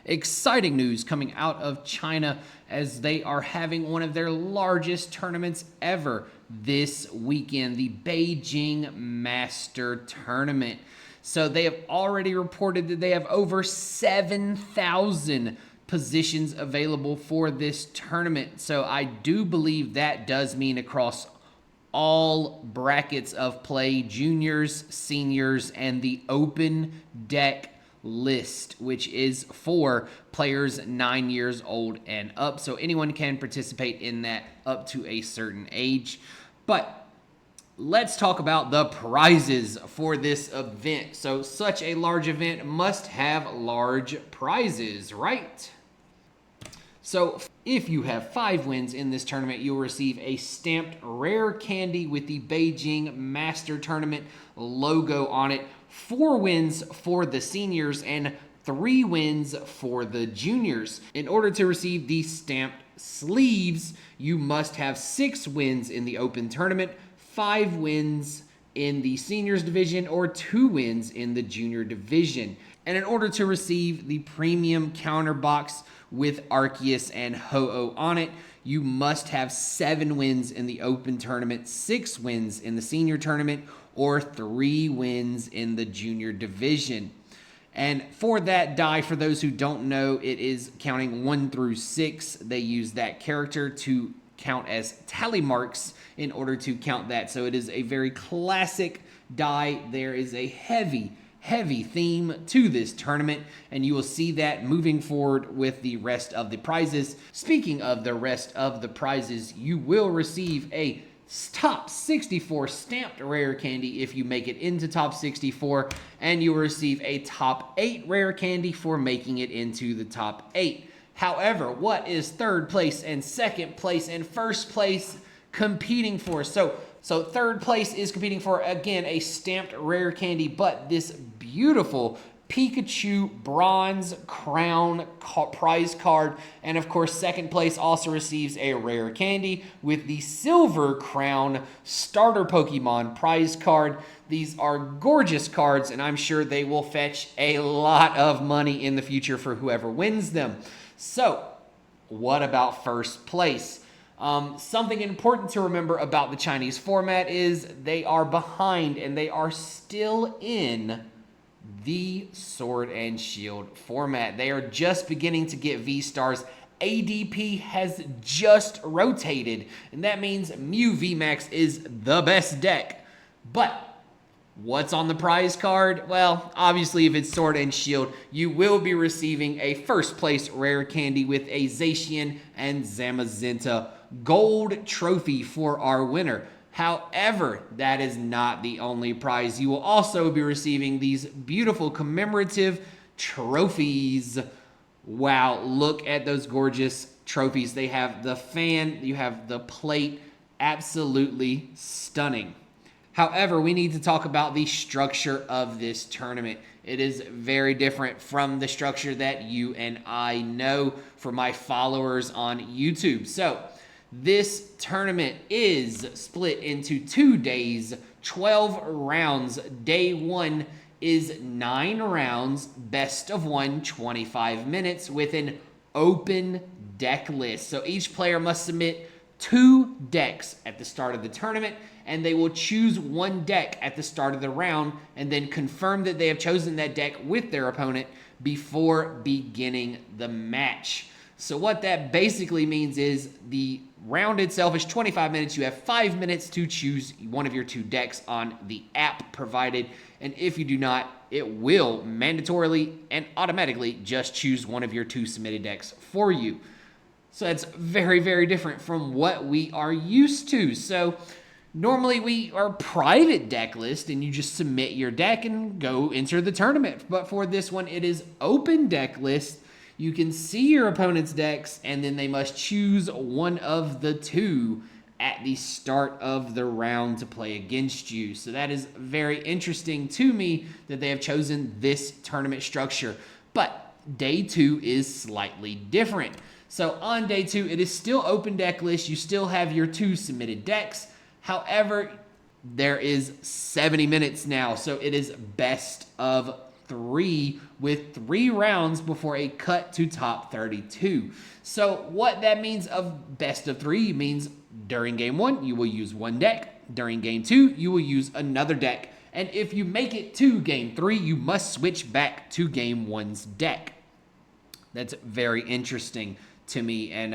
exciting news coming out of China as they are having one of their largest tournaments ever this weekend, the Beijing Master Tournament. So they have already reported that they have over 7,000 positions available for this tournament. So I do believe that does mean across all brackets of play, juniors, seniors, and the open deck list, which is for players 9 years old and up. So anyone can participate in that up to a certain age. But let's talk about the prizes for this event. So such a large event must have large prizes, right? So if you have 5 wins in this tournament, you'll receive a stamped rare candy with the Beijing Master Tournament logo on it. 4 wins for the seniors and 3 wins for the juniors. In order to receive the stamped sleeves, you must have 6 wins in the open tournament, 5 wins in the seniors division, or 2 wins in the junior division. And in order to receive the premium counter box with Arceus and Ho-Oh on it, you must have 7 wins in the open tournament, 6 wins in the senior tournament, or 3 wins in the junior division. And for that die, for those who don't know, it is counting 1 through 6. They use that character to count as tally marks in order to count that. So it is a very classic die. There is a heavy theme to this tournament, and you will see that moving forward with the rest of the prizes. Speaking of the rest of the prizes, you will receive a top 64 stamped rare candy if you make it into top 64, and you will receive a top 8 rare candy for making it into the top 8. However, what is third place and second place and first place competing for? So third place is competing for, again, a stamped rare candy, but this beautiful Pikachu bronze crown prize card. And of course, second place also receives a rare candy with the silver crown starter Pokemon prize card. These are gorgeous cards, and I'm sure they will fetch a lot of money in the future for whoever wins them. So what about first place? Something important to remember about the Chinese format is they are behind, and they are still in the Sword and Shield format. They are just beginning to get V-Stars. ADP has just rotated, and that means Mew VMAX is the best deck. But what's on the prize card? Well, obviously, if it's Sword and Shield, you will be receiving a first place rare candy with a Zacian and Zamazenta gold trophy for our winner. However, that is not the only prize. You will also be receiving these beautiful commemorative trophies. Wow, look at those gorgeous trophies. They have the fan, you have the plate, absolutely stunning. However, we need to talk about the structure of this tournament. It is very different from the structure that you and I know for my followers on YouTube. So, this tournament is split into 2 days, 12 rounds. Day 1 is 9 rounds, best of 1, 25 minutes with an open deck list. So each player must submit 2 decks at the start of the tournament, and they will choose 1 deck at the start of the round and then confirm that they have chosen that deck with their opponent before beginning the match. So what that basically means is the round itself is 25 minutes. You have 5 minutes to choose one of your 2 decks on the app provided. And if you do not, it will mandatorily and automatically just choose one of your 2 submitted decks for you. So that's very, very different from what we are used to. So normally we are private deck list and you just submit your deck and go enter the tournament. But for this one, it is open deck list. You can see your opponent's decks, and then they must choose one of the 2 at the start of the round to play against you. So that is very interesting to me that they have chosen this tournament structure. But day 2 is slightly different. So on day 2, it is still open deck list. You still have your 2 submitted decks. However, there is 70 minutes now, so it is best of 3 with 3 rounds before a cut to top 32. So what that means of best of 3 means during game 1, you will use one deck. During game 2, you will use another deck. And if you make it to game 3, you must switch back to game 1's deck. That's very interesting to me. And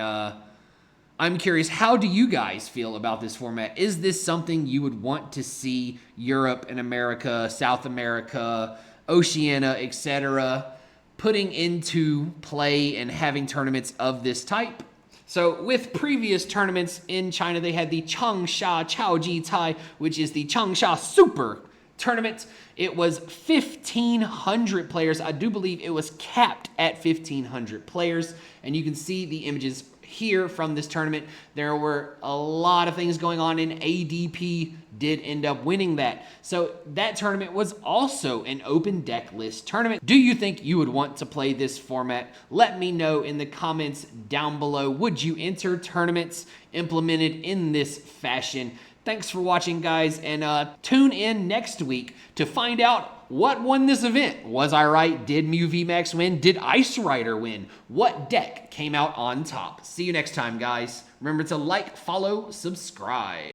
I'm curious, how do you guys feel about this format? Is this something you would want to see Europe and America, South America, Oceania, etc., putting into play and having tournaments of this type? So with previous tournaments in China, they had the Changsha Chaoji Tai, which is the Changsha Super Tournament. It was 1,500 players. I do believe it was capped at 1,500 players. And you can see the images here from this tournament. There were a lot of things going on, and ADP did end up winning that. So that tournament was also an open deck list tournament. Do you think you would want to play this format? Let me know in the comments down below. Would you enter tournaments implemented in this fashion? Thanks for watching, guys, and tune in next week to find out what won this event. Was I right? Did Mew VMAX win? Did Ice Rider win? What deck came out on top? See you next time, guys. Remember to like, follow, subscribe.